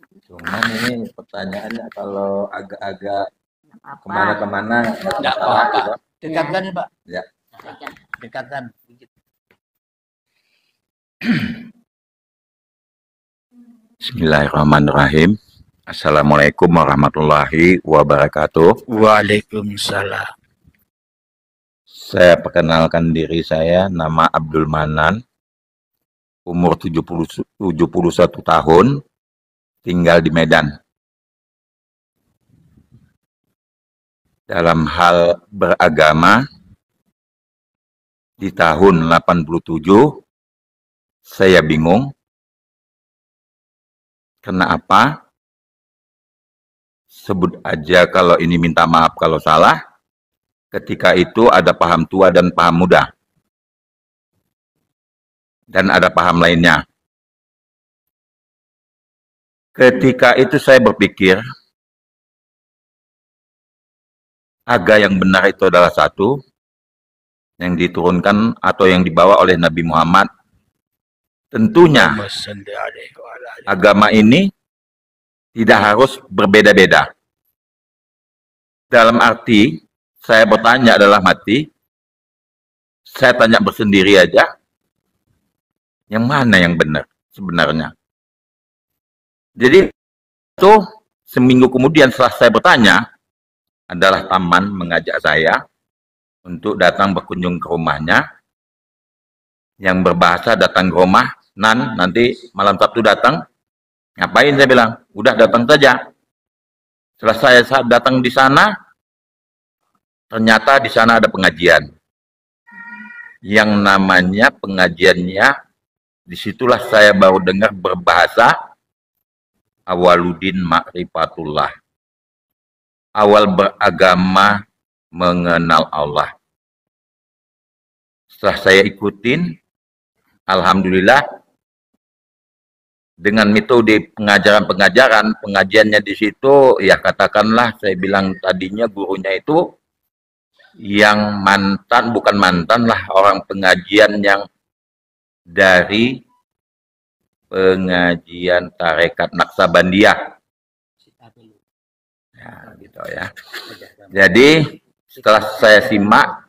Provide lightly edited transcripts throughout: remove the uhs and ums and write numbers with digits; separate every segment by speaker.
Speaker 1: Cuman ini pertanyaannya kalau agak-agak
Speaker 2: Apa?
Speaker 1: kemana-kemana
Speaker 3: Tidak
Speaker 1: salah
Speaker 3: apa-apa.
Speaker 1: gitu.
Speaker 3: Dekatkan Pak.
Speaker 1: Ya.
Speaker 3: Dekatkan.
Speaker 1: Bismillahirrahmanirrahim. Assalamualaikum warahmatullahi wabarakatuh.
Speaker 3: Waalaikumsalam.
Speaker 1: Saya perkenalkan diri saya, nama Abdul Manan, umur 71 tahun, tinggal di Medan. Dalam hal beragama, di tahun 87, saya bingung. Kenapa? Sebut aja kalau ini minta maaf kalau salah. Ketika itu ada paham tua dan paham muda. Dan ada paham lainnya. Ketika itu saya berpikir, agama yang benar itu adalah satu, yang diturunkan atau yang dibawa oleh Nabi Muhammad. Tentunya agama ini tidak harus berbeda-beda. Dalam arti, saya bertanya dalam hati, saya tanya bersendiri aja, yang mana yang benar sebenarnya. Jadi itu seminggu kemudian setelah saya bertanya, adalah Taman mengajak saya untuk datang berkunjung ke rumahnya, yang berbahasa datang ke rumah, nanti malam Sabtu datang. Ngapain saya bilang? Udah datang saja. Setelah saya datang di sana, ternyata di sana ada pengajian. Yang namanya pengajiannya, disitulah saya baru dengar berbahasa Awaluddin Ma'rifatullah. Awal beragama mengenal Allah. Setelah saya ikutin, alhamdulillah, dengan metode pengajiannya di situ, ya katakanlah saya bilang tadinya gurunya itu yang bukan mantan lah, orang pengajian yang dari pengajian tarekat Naksabandiyah. Ya, gitu ya. Jadi setelah saya simak,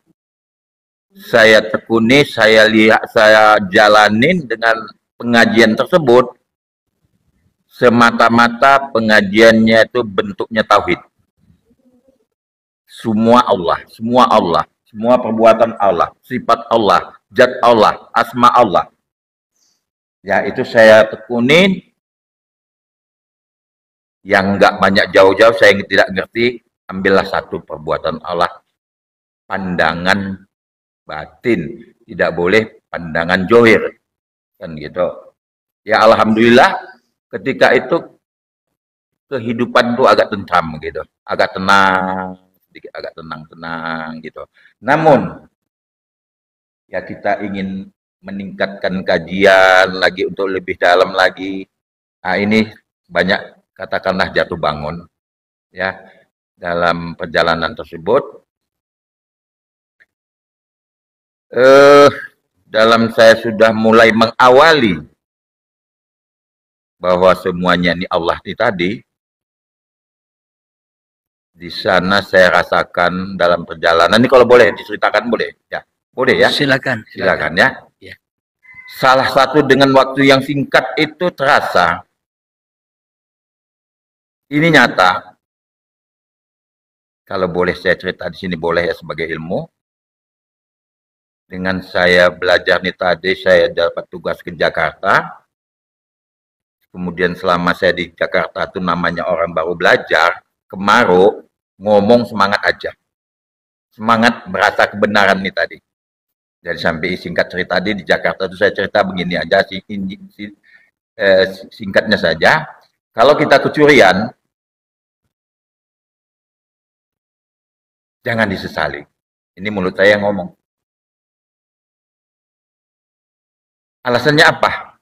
Speaker 1: saya tekuni, saya lihat, saya jalanin dengan pengajian tersebut, semata-mata pengajiannya itu bentuknya tauhid. Semua Allah, semua perbuatan Allah, sifat Allah, zat Allah, asma Allah. Ya, itu saya tekunin. Yang nggak banyak jauh-jauh, saya tidak ngerti, ambillah satu perbuatan Allah, pandangan batin, tidak boleh pandangan zohir, kan gitu. Ya alhamdulillah, ketika itu kehidupan tuh agak tentram gitu, agak tenang, sedikit agak tenang gitu. Namun ya kita ingin meningkatkan kajian lagi untuk lebih dalam lagi. Nah ini banyak katakanlah jatuh bangun ya dalam perjalanan tersebut. Dalam saya sudah mulai mengawali bahwa semuanya ini Allah ini tadi, di sana saya rasakan dalam perjalanan ini, kalau boleh diceritakan boleh ya, boleh ya,
Speaker 3: silakan
Speaker 1: ya. Salah satu dengan waktu yang singkat itu terasa, ini nyata. Kalau boleh saya cerita di sini boleh ya sebagai ilmu. Dengan saya belajar nih tadi, saya dapat tugas ke Jakarta. Kemudian selama saya di Jakarta itu namanya orang baru belajar, kemarau, ngomong semangat aja. Semangat merasa kebenaran nih tadi. Jadi sampai singkat cerita tadi di Jakarta itu saya cerita begini aja, singkatnya saja. Kalau kita kecurian, jangan disesali. Ini mulut saya yang ngomong. Alasannya apa?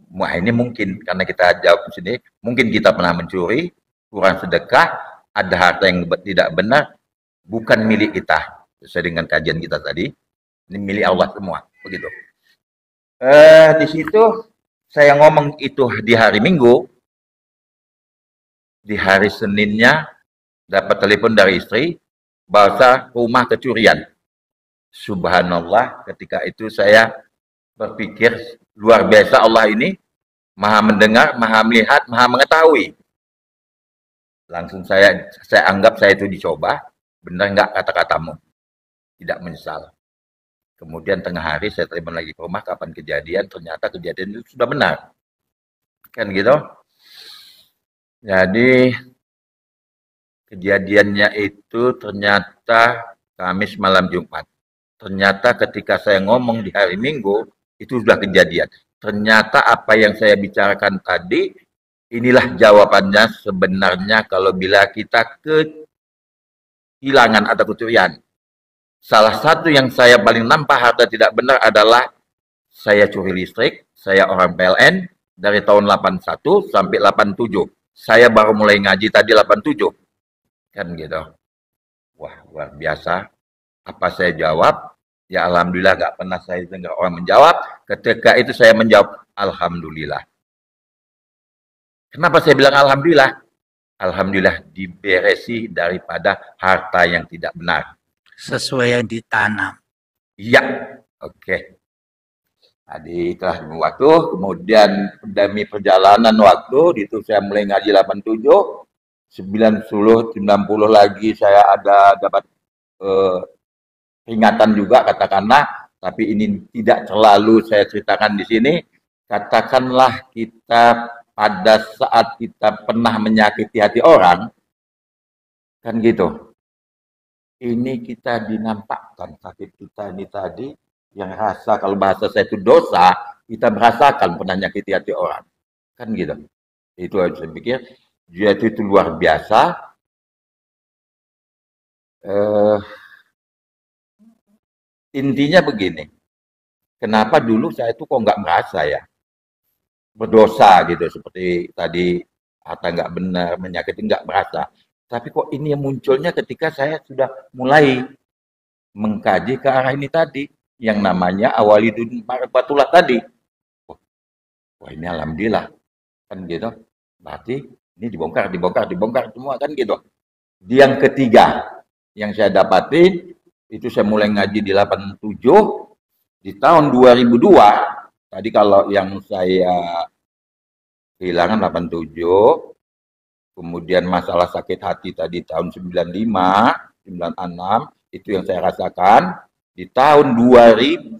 Speaker 1: Wah ini mungkin, karena kita jawab di sini, mungkin kita pernah mencuri, kurang sedekah, ada harta yang tidak benar, bukan milik kita. Sesuai dengan kajian kita tadi, ini milik Allah semua. Begitu. Di situ saya ngomong itu di hari Minggu, di hari Seninnya dapat telepon dari istri, bahasa rumah kecurian. Subhanallah, ketika itu saya berpikir, luar biasa Allah ini, maha mendengar, maha melihat, maha mengetahui. Langsung saya anggap saya itu dicoba, benar nggak kata-katamu? Tidak menyesal. Kemudian tengah hari saya telepon lagi ke rumah, kapan kejadian, ternyata kejadian itu sudah benar. Kan gitu. Jadi kejadiannya itu ternyata Kamis malam Jumat. Ternyata ketika saya ngomong di hari Minggu, itu sudah kejadian. Ternyata apa yang saya bicarakan tadi, inilah jawabannya sebenarnya kalau bila kita kehilangan atau kecurian. Salah satu yang saya paling nampak harta tidak benar adalah saya curi listrik, saya orang PLN, dari tahun 81 sampai 87. Saya baru mulai ngaji tadi 87. Kan gitu. Wah, luar biasa. Apa saya jawab? Ya Alhamdulillah gak pernah saya dengar orang menjawab. Ketika itu saya menjawab, Alhamdulillah. Kenapa saya bilang Alhamdulillah? Alhamdulillah diberesi daripada harta yang tidak benar.
Speaker 3: Sesuai yang ditanam.
Speaker 1: Iya, oke. Tadi telah waktu, kemudian demi perjalanan waktu, itu saya mulai ngaji 87, 90 lagi saya ada dapat peringatan juga katakanlah, tapi ini tidak terlalu saya ceritakan di sini. Katakanlah kita pada saat kita pernah menyakiti hati orang, kan gitu. Ini kita dinampakkan sakit kita ini tadi, yang rasa kalau bahasa saya itu dosa, kita merasakan pernah nyakiti hati orang. Kan gitu. Itu yang saya pikir, dia itu luar biasa. Intinya begini, kenapa dulu saya itu kok nggak merasa ya, berdosa gitu, seperti tadi harta nggak benar, menyakiti nggak merasa. Tapi kok ini yang munculnya ketika saya sudah mulai mengkaji ke arah ini tadi, yang namanya awalidun ma'rifatullah tadi. Wah ini alhamdulillah, kan gitu. Berarti ini dibongkar semua kan gitu. Yang ketiga yang saya dapatin, itu saya mulai ngaji di 87, di tahun 2002, tadi kalau yang saya kehilangan 87, kemudian masalah sakit hati tadi tahun 95, 96, itu yang saya rasakan. Di tahun 2002,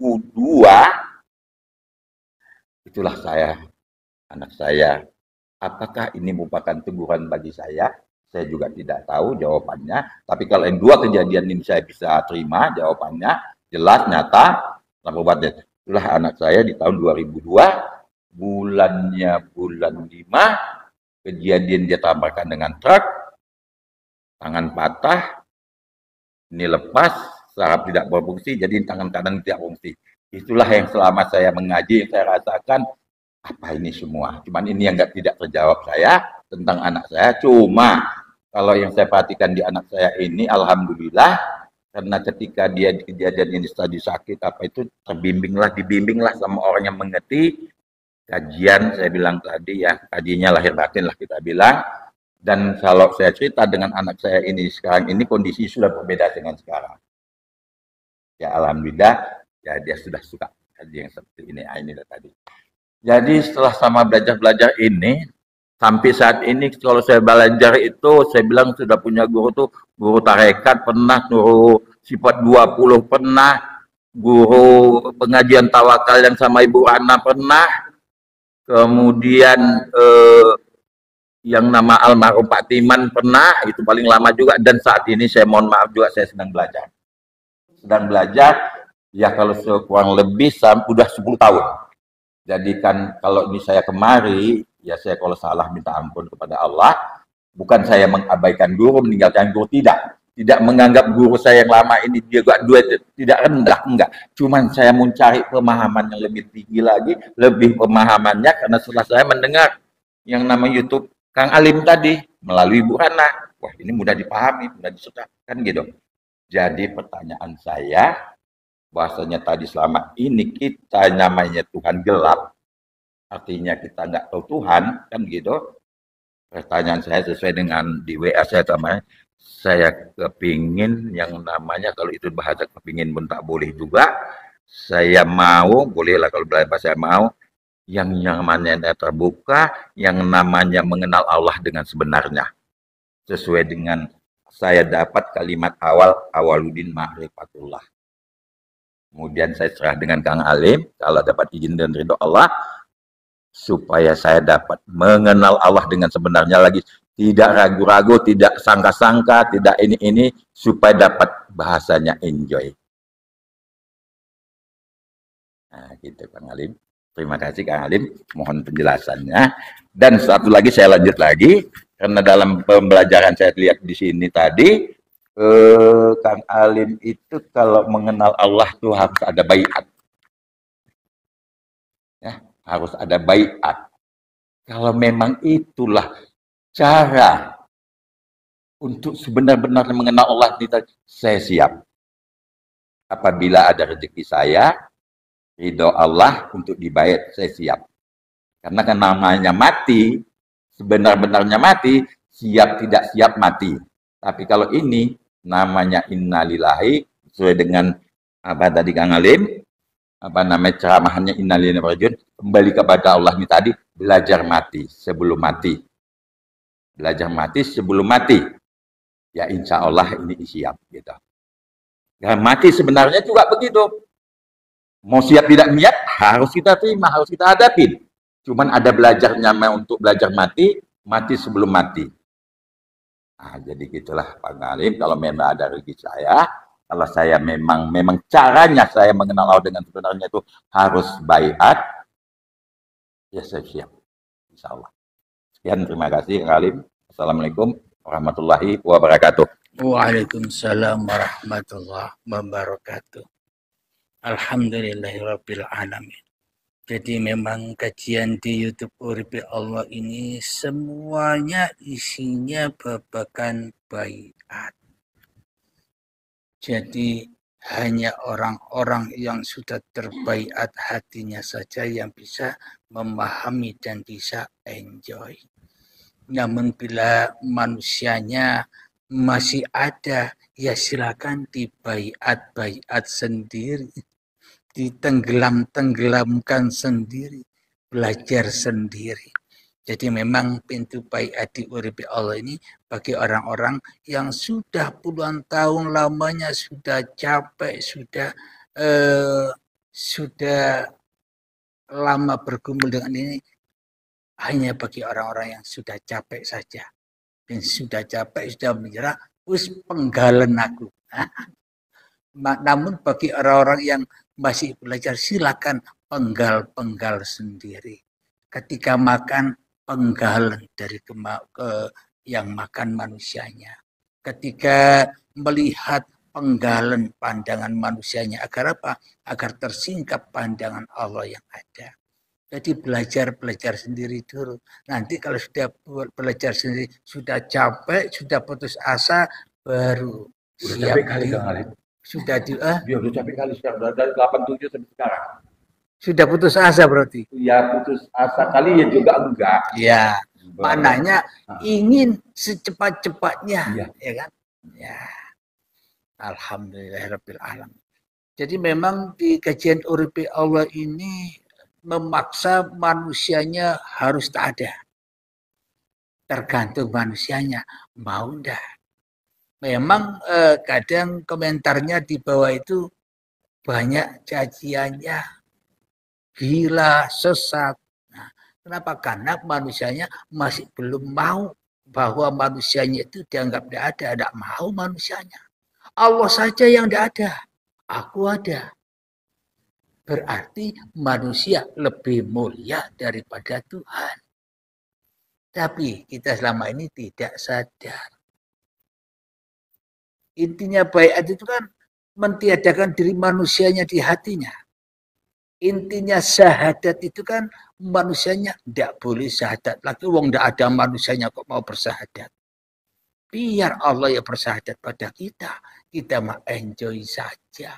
Speaker 1: itulah saya, anak saya. Apakah ini merupakan teguran bagi saya? Saya juga tidak tahu jawabannya. Tapi kalau yang dua kejadian ini saya bisa terima jawabannya, jelas, nyata, terobati. Itulah anak saya di tahun 2002, bulannya bulan 5, kejadian dia tabrakan dengan truk, tangan patah, ini lepas, saraf tidak berfungsi, jadi tangan kanan tidak berfungsi. Itulah yang selama saya mengaji, yang saya rasakan, apa ini semua. Cuman ini yang tidak terjawab saya, tentang anak saya. Cuma, kalau yang saya perhatikan di anak saya ini, alhamdulillah, karena ketika dia kejadian ini tadi sakit, apa itu, dibimbinglah sama orang yang mengerti, kajian, saya bilang tadi ya, kajiannya lahir batin lah kita bilang. Dan kalau saya cerita dengan anak saya ini sekarang ini, kondisi sudah berbeda dengan sekarang. Ya alhamdulillah, ya dia sudah suka kaji yang seperti ini. Ini tadi. Jadi setelah sama belajar ini, sampai saat ini kalau saya belajar itu, saya bilang sudah punya guru tuh, guru tarekat pernah, guru sifat 20 pernah, guru pengajian tawakal yang sama Ibu Ana pernah, kemudian yang nama almarhum Pak Timan pernah, itu paling lama juga, dan saat ini saya mohon maaf juga saya sedang belajar. Ya kalau kurang lebih udah 10 tahun. Jadi kan kalau ini saya kemari, ya saya kalau salah minta ampun kepada Allah. Bukan saya mengabaikan guru, meninggalkan guru, tidak. Tidak menganggap guru saya yang lama ini dia gak duit, tidak rendah, enggak. Cuman saya mencari pemahaman yang lebih tinggi lagi, lebih pemahamannya, karena setelah saya mendengar yang nama YouTube Kang Alim tadi, melalui Bu Hana, wah ini mudah dipahami, mudah disukai, kan gitu. Jadi pertanyaan saya, bahasanya tadi selama ini kita namanya Tuhan gelap, artinya kita nggak tahu Tuhan, kan gitu. Pertanyaan saya sesuai dengan di WA saya sama saya kepingin yang namanya kalau itu bahasa kepingin pun tak boleh juga. Saya mau, bolehlah kalau berapa saya mau yang namanya terbuka, yang namanya mengenal Allah dengan sebenarnya. Sesuai dengan saya dapat kalimat awal awaludin ma'rifatullah. Kemudian saya serah dengan Kang Alim, kalau dapat izin dan ridho Allah, supaya saya dapat mengenal Allah dengan sebenarnya lagi, tidak ragu-ragu, tidak sangka-sangka, tidak ini, supaya dapat bahasanya enjoy. Nah, gitu Kang Alim. Terima kasih Kang Alim, mohon penjelasannya. Dan satu lagi saya lanjut lagi, karena dalam pembelajaran saya lihat di sini tadi, Kang Alim itu kalau mengenal Allah tuh harus ada baiat. Ya, harus ada baiat. Kalau memang itulah cara untuk sebenar-benar mengenal Allah, saya siap. Apabila ada rezeki saya, ridho Allah untuk dibayar, saya siap. Karena kan namanya mati, sebenar-benarnya mati, siap tidak siap mati. Tapi kalau ini namanya innalillahi, sesuai dengan apa tadi Kang Alim, apa namanya ceramahannya innalillahi rajiun, kembali kepada Allah ini tadi, belajar mati sebelum mati. Belajar mati sebelum mati. Ya insya Allah ini siap gitu. Ya, mati sebenarnya juga begitu. Mau siap tidak niat harus kita terima, harus kita hadapin. Cuman ada belajarnya untuk belajar mati, mati sebelum mati. Nah, jadi gitulah Pak Alim, kalau memang ada rezeki saya, kalau saya memang caranya saya mengenal Allah dengan sebenarnya itu harus baiat, ya saya siap. Insya Allah. Sekian, terima kasih Kang Alim. Assalamualaikum warahmatullahi wabarakatuh.
Speaker 3: Waalaikumsalam warahmatullahi wabarakatuh. Alhamdulillahirabbil alamin. Jadi memang kajian di YouTube Uripi Allah ini semuanya isinya babakan baiat. Jadi hanya orang-orang yang sudah terbaiat hatinya saja yang bisa memahami dan bisa enjoy. Namun bila manusianya masih ada, ya silakan dibaiat sendiri, ditenggelamkan sendiri, belajar sendiri. Jadi memang pintu baiat di Uripi Allah ini bagi orang-orang yang sudah puluhan tahun lamanya, sudah capek, sudah lama bergumul dengan ini, hanya bagi orang-orang yang sudah capek saja. Dan sudah capek, sudah menyerah, wis penggalan aku. Namun bagi orang-orang yang masih belajar, silakan penggal sendiri. Ketika makan, penggalan dari yang makan manusianya. Ketika melihat, penggalan pandangan manusianya. Agar apa? Agar tersingkap pandangan Allah yang ada. Jadi belajar sendiri dulu. Nanti kalau sudah belajar sendiri, sudah capek, sudah putus asa, baru
Speaker 1: udah siap capek kali Kang Alim.
Speaker 3: Sudah
Speaker 1: dia udah capek kali sekarang, dari 87 sampai sekarang.
Speaker 3: Sudah putus asa berarti?
Speaker 1: Ya putus asa kali ya juga enggak.
Speaker 3: Ya, maknanya ingin secepat-cepatnya, ya kan? Ya, alhamdulillahirabbil alamin. Jadi memang di kajian Uripi Allah ini memaksa manusianya harus tak ada. Tergantung manusianya, mau enggak. Memang kadang komentarnya di bawah itu banyak caciannya, gila, sesat. Nah, kenapa? Karena manusianya masih belum mau bahwa manusianya itu dianggap tidak ada, mau manusianya. Allah saja yang tidak ada, aku ada. Berarti manusia lebih mulia daripada Tuhan. Tapi kita selama ini tidak sadar. Intinya baiat itu kan mentiadakan diri manusianya di hatinya. Intinya syahadat itu kan manusianya tidak boleh syahadat lagi. Wong tidak ada manusianya kok mau bersyahadat. Biar Allah yang bersyahadat pada kita. Kita mah enjoy saja.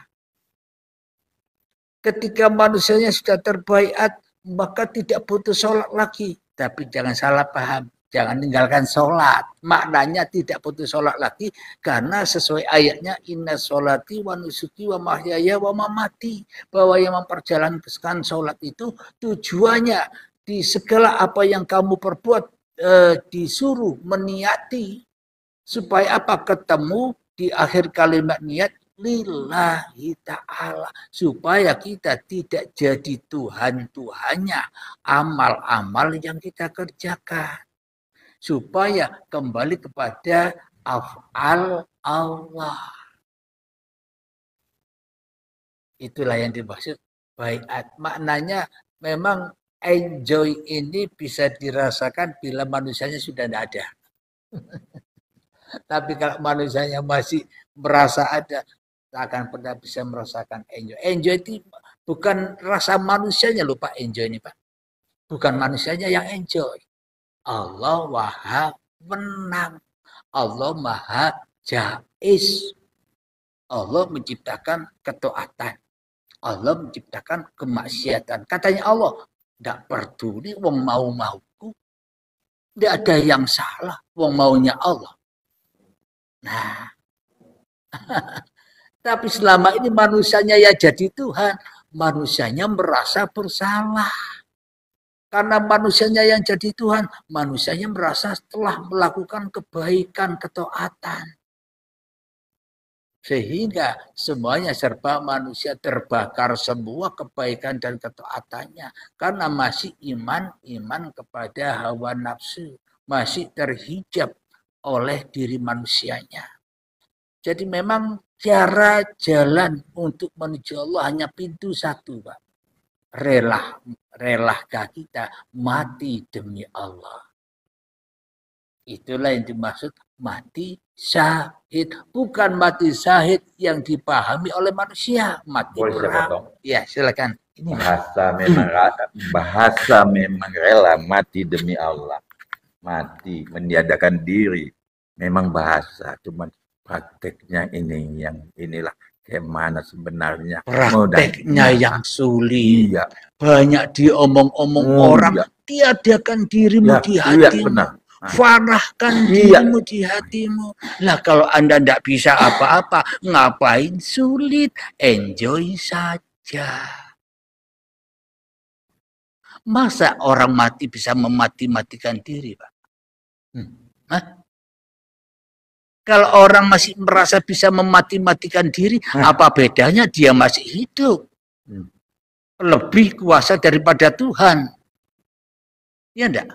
Speaker 3: Ketika manusianya sudah terbaiat, maka tidak butuh sholat lagi. Tapi jangan salah paham, jangan tinggalkan sholat. Maknanya tidak butuh sholat lagi, karena sesuai ayatnya, inna sholati wa nusuki wa mahyaya wa mamati. Bahwa yang memperjalankan sholat itu tujuannya di segala apa yang kamu perbuat, disuruh meniati. Supaya apa? Ketemu di akhir kalimat niat, lillahi ta'ala, supaya kita tidak jadi Tuhan-Tuhannya amal-amal yang kita kerjakan, supaya kembali kepada af'al Allah. Itulah yang dimaksud baiat. Maknanya memang enjoy ini bisa dirasakan bila manusianya sudah tidak ada. Tapi kalau manusianya masih merasa ada, tak akan pernah bisa merasakan enjoy. Enjoy itu bukan rasa manusianya loh Pak, enjoy ini Pak. Bukan manusianya yang enjoy. Allah Maha Menang. Allah Maha Jais. Allah menciptakan ketaatan. Allah menciptakan kemaksiatan. Katanya Allah, tidak peduli wong mau-mauku. Tidak ada yang salah, wong maunya Allah. Nah, tapi selama ini manusianya ya jadi Tuhan, manusianya merasa bersalah. Karena manusianya yang jadi Tuhan, manusianya merasa telah melakukan kebaikan, ketaatan. Sehingga semuanya serba manusia terbakar semua kebaikan dan ketaatannya. Karena masih iman kepada hawa nafsu. Masih terhijab oleh diri manusianya. Jadi memang cara jalan untuk menuju Allah hanya pintu satu, Pak. Relahkah kita mati demi Allah. Itulah yang dimaksud mati syahid. Bukan mati syahid yang dipahami oleh manusia. Mati perang. Ya, silakan.
Speaker 1: Ini bahasa memang rela mati demi Allah. Mati, meniadakan diri. Memang bahasa, cuman prakteknya inilah gimana sebenarnya.
Speaker 3: Prakteknya yang sulit. Iya. Banyak diomong-omong orang. Iya. Tiadakan dirimu di hatimu. Benar. Farahkan dirimu di hatimu. Lah kalau Anda tidak bisa apa-apa, ngapain sulit? Enjoy saja. Masa orang mati bisa memati-matikan diri, Pak? Kalau orang masih merasa bisa memati-matikan diri, apa bedanya dia masih hidup? Lebih kuasa daripada Tuhan. Ya enggak?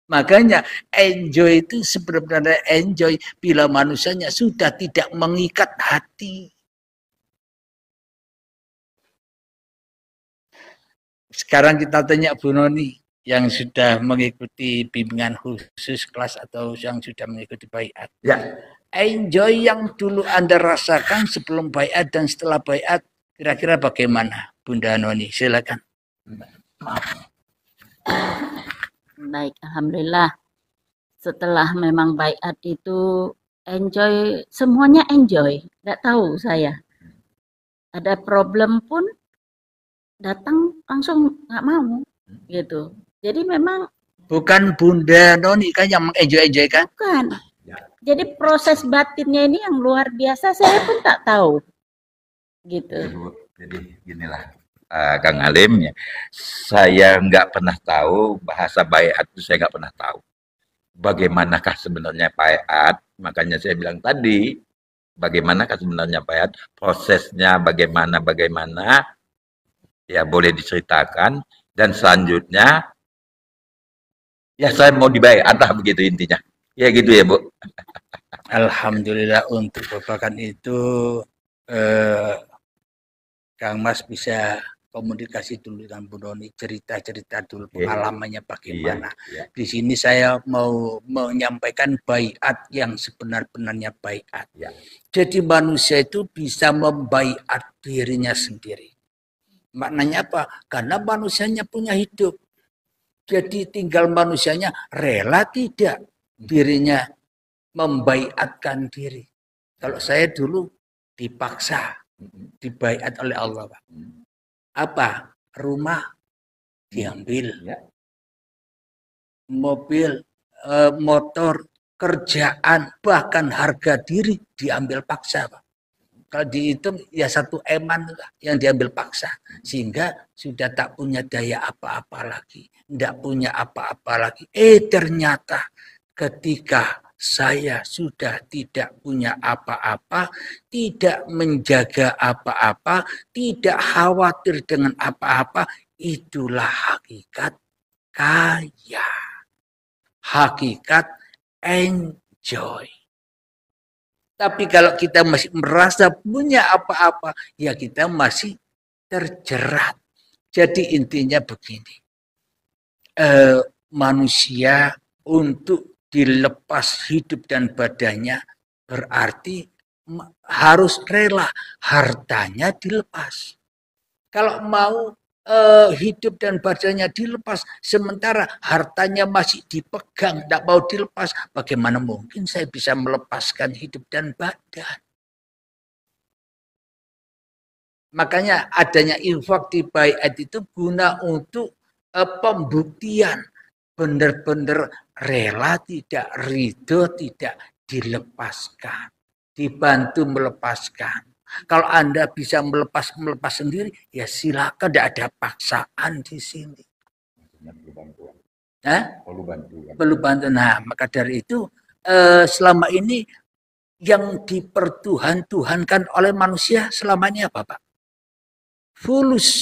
Speaker 3: Makanya enjoy itu sebenarnya enjoy bila manusianya sudah tidak mengikat hati. Sekarang kita tanya Bu Noni yang sudah mengikuti bimbingan khusus kelas atau yang sudah mengikuti baiat. Ya. Enjoy yang dulu Anda rasakan sebelum baiat dan setelah baiat kira-kira bagaimana, Bunda Noni? Silakan.
Speaker 2: Maaf. Baik, alhamdulillah. Setelah memang baiat itu enjoy, semuanya enjoy. Nggak tahu saya. Ada problem pun datang langsung nggak mau gitu. Jadi memang
Speaker 3: bukan Bunda Noni kan yang mengenjoy kan?
Speaker 2: Bukan. Jadi proses batinnya ini yang luar biasa, saya pun tak tahu. Gitu.
Speaker 1: Jadi ginilah Kang Alim, ya. Saya nggak pernah tahu bahasa baiat itu, saya nggak pernah tahu. Bagaimanakah sebenarnya baiat? Makanya saya bilang tadi, bagaimanakah sebenarnya baiat? Prosesnya bagaimana? Ya boleh diceritakan. Dan selanjutnya, ya saya mau dibaiat lah begitu intinya. Ya gitu ya Bu.
Speaker 3: Alhamdulillah untuk babakan itu Kang Mas bisa komunikasi dulu dengan Bu Noni, cerita-cerita dulu pengalamannya bagaimana. Iya. Di sini saya mau menyampaikan baiat yang sebenar-benarnya baiat. Iya. Jadi manusia itu bisa membaiat dirinya sendiri. Maknanya apa? Karena manusianya punya hidup. Jadi tinggal manusianya rela tidak dirinya membaiatkan diri. Kalau saya dulu dipaksa, dibaiat oleh Allah, Pak. Apa? Rumah diambil.
Speaker 1: Ya.
Speaker 3: Mobil, motor, kerjaan, bahkan harga diri diambil paksa, Pak. Kalau dihitung ya 1 eman yang diambil paksa, sehingga sudah tak punya daya apa-apa lagi, tidak punya apa-apa lagi. Ternyata ketika saya sudah tidak punya apa-apa, tidak menjaga apa-apa, tidak khawatir dengan apa-apa, itulah hakikat kaya. Hakikat enjoy. Tapi kalau kita masih merasa punya apa-apa, ya kita masih terjerat. Jadi intinya begini, manusia untuk dilepas hidup dan badannya berarti harus rela hartanya dilepas. Kalau mau hidup dan badannya dilepas, sementara hartanya masih dipegang, tidak mau dilepas, bagaimana mungkin saya bisa melepaskan hidup dan badan? Makanya adanya infak di baiat itu guna untuk pembuktian, benar-benar rela, tidak ridho, tidak dilepaskan, dibantu melepaskan. Kalau Anda bisa melepas sendiri, ya silakan, tidak ada paksaan di sini. Perlu bantuan. Nah, maka dari itu selama ini yang dipertuhan-tuhankan oleh manusia selamanya apa, Pak? Fulus,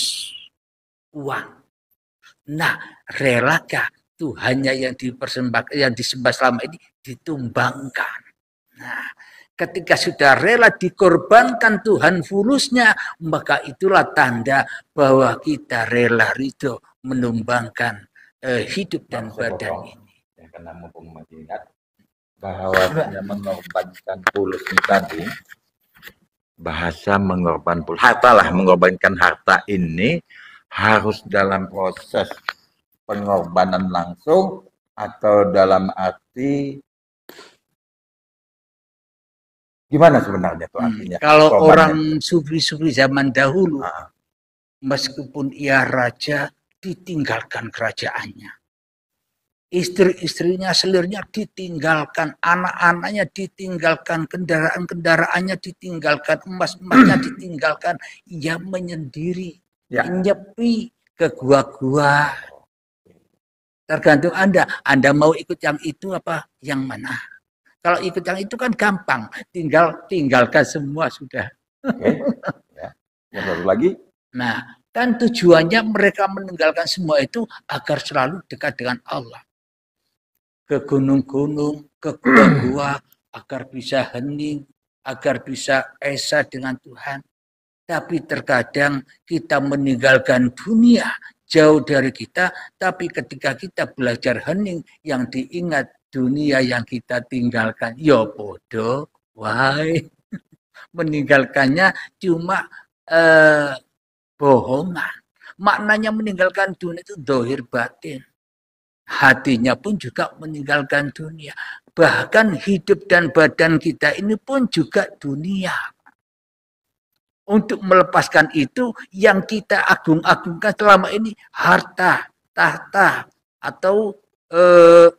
Speaker 3: uang. Nah, relakah Tuhannya yang dipersembahkan, yang disembah selama ini ditumbangkan? Nah, ketika sudah rela dikorbankan Tuhan fulusnya, maka itulah tanda bahwa kita rela ridho menumbangkan hidup dan badan ini.
Speaker 1: Karena mumpung masih ingat bahwa mengorbankan fulus ini tadi, bahasa mengorbankan harta ini harus dalam proses pengorbanan langsung atau dalam arti gimana sebenarnya itu artinya?
Speaker 3: Kalau orang sufi-sufi zaman dahulu, meskipun ia raja, ditinggalkan kerajaannya. Istri-istrinya, selirnya ditinggalkan, anak-anaknya ditinggalkan, kendaraan-kendaraannya ditinggalkan, emas-emasnya ditinggalkan. Ia menyendiri, nyepi ke gua-gua. Tergantung Anda. Anda mau ikut yang itu apa yang mana? Kalau ikut yang itu kan gampang, tinggalkan semua sudah.
Speaker 1: Ya. Yang satu lagi.
Speaker 3: Nah, kan tujuannya mereka meninggalkan semua itu agar selalu dekat dengan Allah. Ke gunung-gunung, ke gua-gua, agar bisa hening, agar bisa esa dengan Tuhan. Tapi terkadang kita meninggalkan dunia jauh dari kita, tapi ketika kita belajar hening, yang diingat dunia yang kita tinggalkan, ya bodoh, why? Meninggalkannya cuma bohongan. Maknanya meninggalkan dunia itu dohir batin. Hatinya pun juga meninggalkan dunia. Bahkan hidup dan badan kita ini pun juga dunia. Untuk melepaskan itu, yang kita agung-agungkan selama ini harta, tahta, atau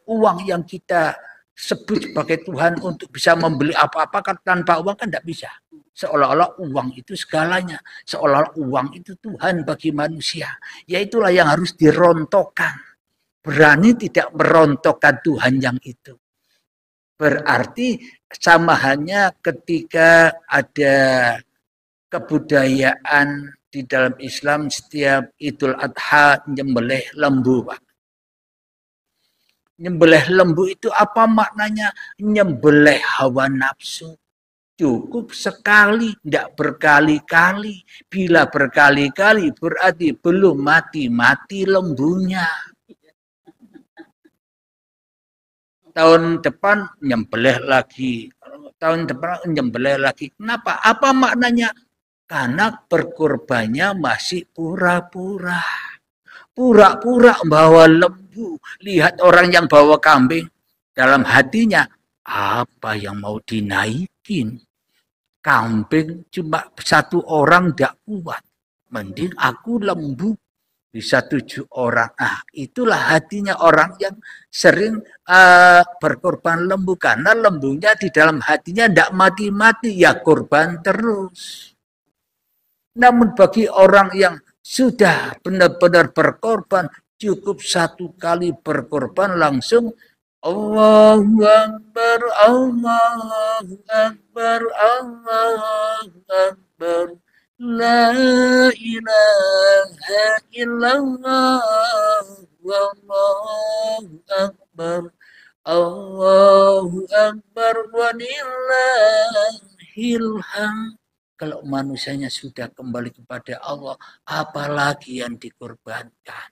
Speaker 3: uang yang kita sebut sebagai Tuhan untuk bisa membeli apa-apa, kan tanpa uang kan tidak bisa. Seolah-olah uang itu segalanya, seolah-olah uang itu Tuhan bagi manusia. Ya itulah yang harus dirontokkan. Berani tidak merontokkan Tuhan yang itu. Berarti sama hanya ketika ada kebudayaan di dalam Islam, setiap Idul Adha nyembelih lembu, Pak. Nyembelih lembu itu apa maknanya? Nyembelih hawa nafsu. Cukup sekali, tidak berkali-kali. Bila berkali-kali berarti belum mati-mati lembunya. Tahun depan nyembelih lagi. Tahun depan nyembelih lagi. Kenapa? Apa maknanya? Karena berkorbannya masih pura-pura. Pura-pura bawa lembu. Lihat orang yang bawa kambing. Dalam hatinya, apa yang mau dinaikin? Kambing cuma satu orang tidak kuat. Mending aku lembu. bisa 7 orang. Ah, itulah hatinya orang yang sering berkorban lembu, karena lembunya di dalam hatinya tidak mati-mati, ya korban terus. Namun bagi orang yang sudah benar-benar berkorban, cukup 1 kali berkorban langsung Allahu Akbar, Allahu Akbar, Allahu Akbar. La ilaha illallah, wallahu akbar, Allahu akbar, walillahil hamd. Kalau manusianya sudah kembali kepada Allah, apalagi yang dikorbankan?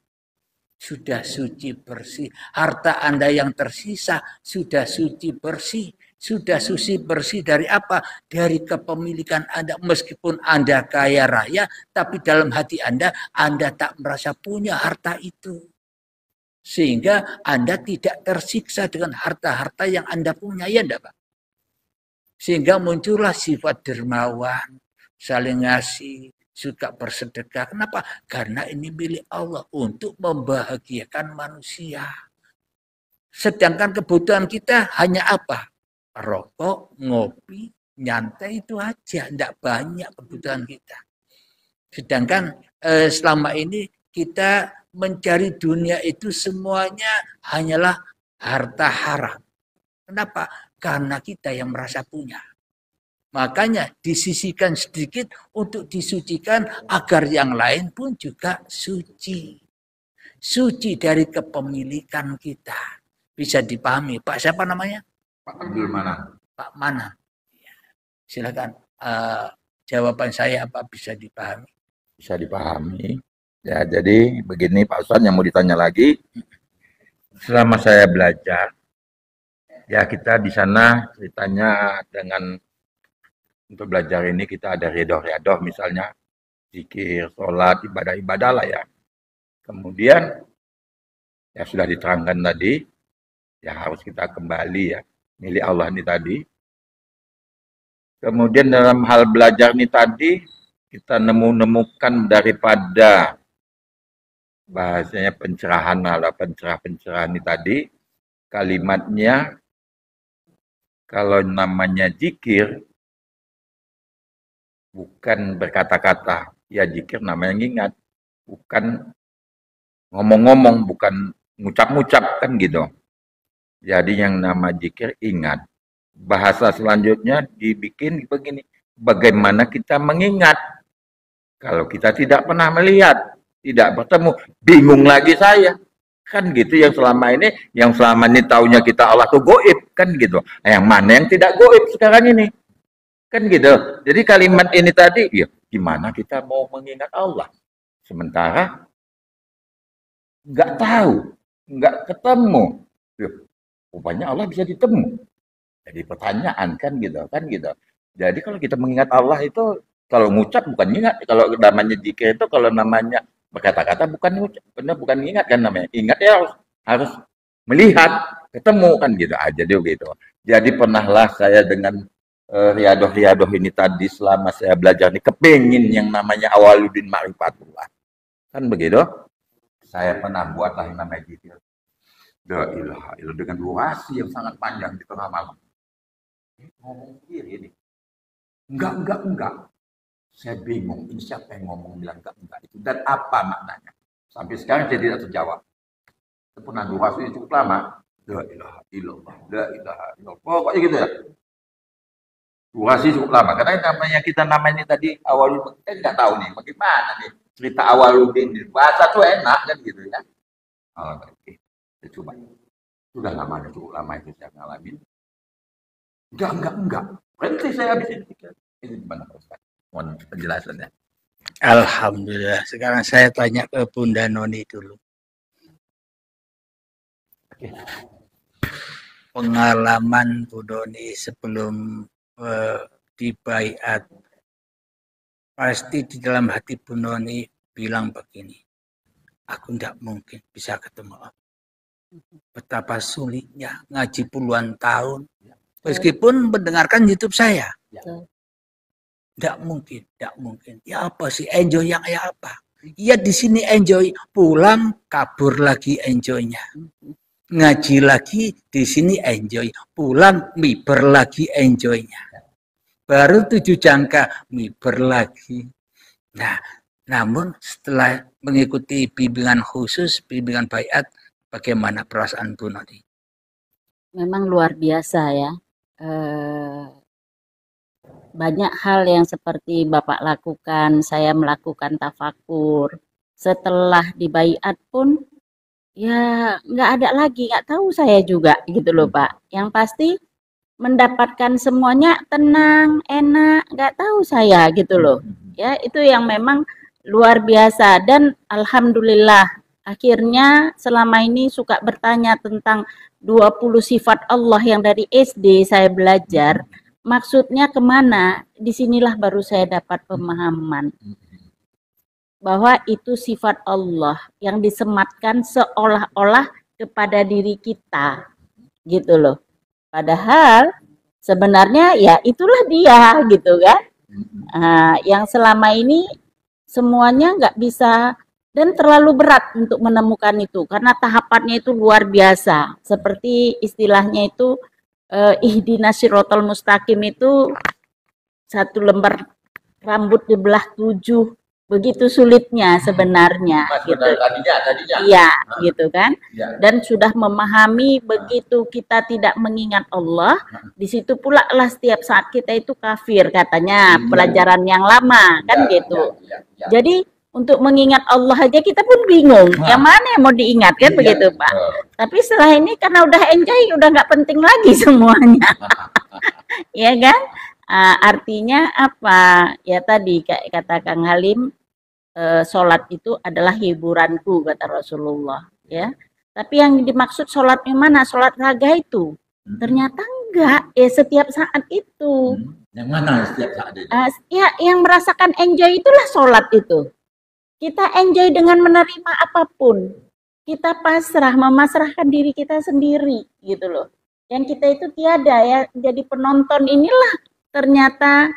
Speaker 3: Sudah suci bersih. Harta Anda yang tersisa sudah suci bersih. Sudah suci bersih dari apa? Dari kepemilikan Anda. Meskipun Anda kaya raya, tapi dalam hati Anda tak merasa punya harta itu. Sehingga Anda tidak tersiksa dengan harta-harta yang Anda punya. Ya enggak, Pak? Sehingga muncullah sifat dermawan, saling ngasih, suka bersedekah. Kenapa? Karena ini milik Allah untuk membahagiakan manusia. Sedangkan kebutuhan kita hanya apa? Rokok, ngopi, nyantai, itu aja. Tidak banyak kebutuhan kita. Sedangkan selama ini kita mencari dunia itu semuanya hanyalah harta haram. Kenapa? Karena kita yang merasa punya. Makanya disisihkan sedikit untuk disucikan agar yang lain pun juga suci. Suci dari kepemilikan kita. Bisa dipahami. Pak siapa namanya?
Speaker 1: Pak Abdul Manan.
Speaker 3: Pak Manan. Silakan. Jawaban saya apa bisa dipahami?
Speaker 1: Bisa dipahami. Ya, jadi begini Pak Ustadz, yang mau ditanya lagi. Selama saya belajar, ya kita di sana ceritanya dengan untuk belajar ini kita ada riadoh misalnya, zikir, sholat, ibadah-ibadah lah ya. Kemudian ya sudah diterangkan tadi, ya harus kita kembali ya, milik Allah ini tadi. Kemudian dalam hal belajar ini tadi, kita menemukan daripada bahasanya pencerahan, ala pencerahan ini tadi, kalimatnya kalau namanya zikir, bukan berkata-kata, ya zikir namanya ngingat, bukan ngomong-ngomong, bukan ngucap-ngucap kan gitu. Jadi yang nama zikir ingat. Bahasa selanjutnya dibikin begini, bagaimana kita mengingat kalau kita tidak pernah melihat, tidak bertemu, bingung lagi saya. Kan gitu yang selama ini taunya kita Allah tuh goib, kan gitu. Yang mana yang tidak goib sekarang ini? Kan gitu. Jadi kalimat ini tadi, ya gimana kita mau mengingat Allah? Sementara nggak tahu, nggak ketemu. Rupanya Allah bisa ditemu. Jadi pertanyaan kan gitu. Jadi kalau kita mengingat Allah itu, kalau ngucap bukan ingat, kalau namanya zikir itu kalau namanya berkata-kata bukan ngucap, bukan ingat kan namanya. Ingat ya harus melihat, ketemu kan gitu aja dia gitu. Jadi pernahlah saya dengan riadoh ini tadi selama saya belajar ini kepingin yang namanya Awaluddin Ma'rifatullah. Kan begitu? Saya pernah buatlah yang namanya zikir. La ilaha illallah dengan durasi yang sangat panjang di tengah malam. Ngomong sendiri ini. Enggak. Saya bingung, ini siapa yang ngomong bilang enggak itu dan apa maknanya? Sampai sekarang saya tidak terjawab. Itu pernah durasi yang cukup lama. La ilaha illallah, la ilaha illallah. Pokoknya gitu ya. Durasi cukup lama. Karena kita namanya tadi Awaluddin, kita nggak tahu nih bagaimana nih cerita Awaluddin. Bahasa tuh enak kan gitu ya. Oh, oke. Saya coba. Sudah cukup lama itu saya ngalamin. Enggak. Berhenti saya habis itu. Ini gimana Ustaz? Mohon penjelasannya.
Speaker 3: Alhamdulillah. Sekarang saya tanya ke Bunda Noni dulu.
Speaker 1: Oke.
Speaker 3: Pengalaman Bu Noni sebelum dibaiat, pasti di dalam hati Bu Noni bilang begini, aku tidak mungkin bisa ketemu Allah. Betapa sulitnya ngaji puluhan tahun, meskipun mendengarkan YouTube saya. Tidak mungkin. Ya apa sih enjoy yang kayak apa? Iya di sini enjoy, pulang kabur lagi enjoynya. Ngaji lagi di sini enjoy, pulang miber lagi enjoynya. Baru 7 jangka miber lagi. Nah, namun setelah mengikuti bimbingan khusus, bimbingan baiat, bagaimana perasaan Bu Nodi?
Speaker 2: Memang luar biasa ya. Banyak hal yang seperti Bapak lakukan, saya melakukan tafakur. Setelah dibaiat pun, ya nggak ada lagi, nggak tahu saya juga gitu loh Pak. Yang pasti mendapatkan semuanya tenang, enak, nggak tahu saya gitu loh. Ya itu yang memang luar biasa dan alhamdulillah akhirnya selama ini suka bertanya tentang 20 sifat Allah yang dari SD saya belajar. Maksudnya kemana? Disinilah baru saya dapat pemahaman bahwa itu sifat Allah yang disematkan seolah-olah kepada diri kita, gitu loh. Padahal sebenarnya ya itulah dia, gitu kan? Yang selama ini semuanya nggak bisa dan terlalu berat untuk menemukan itu karena tahapannya itu luar biasa. Seperti istilahnya itu ihdinas siratal mustaqim itu satu lembar rambut dibelah 7, begitu sulitnya sebenarnya gitu.
Speaker 1: Tadinya.
Speaker 2: Iya, gitu kan?
Speaker 1: Ya.
Speaker 2: Dan sudah memahami begitu kita tidak mengingat Allah, di situ pula lah setiap saat kita itu kafir katanya, pelajaran yang lama kan gitu. Jadi untuk mengingat Allah aja kita pun bingung, yang mana yang mau diingat kan begitu Pak. Tapi setelah ini karena udah enjoy, udah nggak penting lagi semuanya, ya kan? Artinya apa? Ya tadi kayak kata Kang Halim, sholat itu adalah hiburanku kata Rasulullah, ya. Tapi yang dimaksud sholat yang mana? Sholat raga itu? Ternyata enggak. Ya setiap saat itu.
Speaker 1: Yang mana setiap saat itu?
Speaker 2: Ya yang merasakan enjoy itulah sholat itu. Kita enjoy dengan menerima apapun. Kita pasrah, memasrahkan diri kita sendiri, gitu loh. Yang kita itu tiada ya, jadi penonton inilah ternyata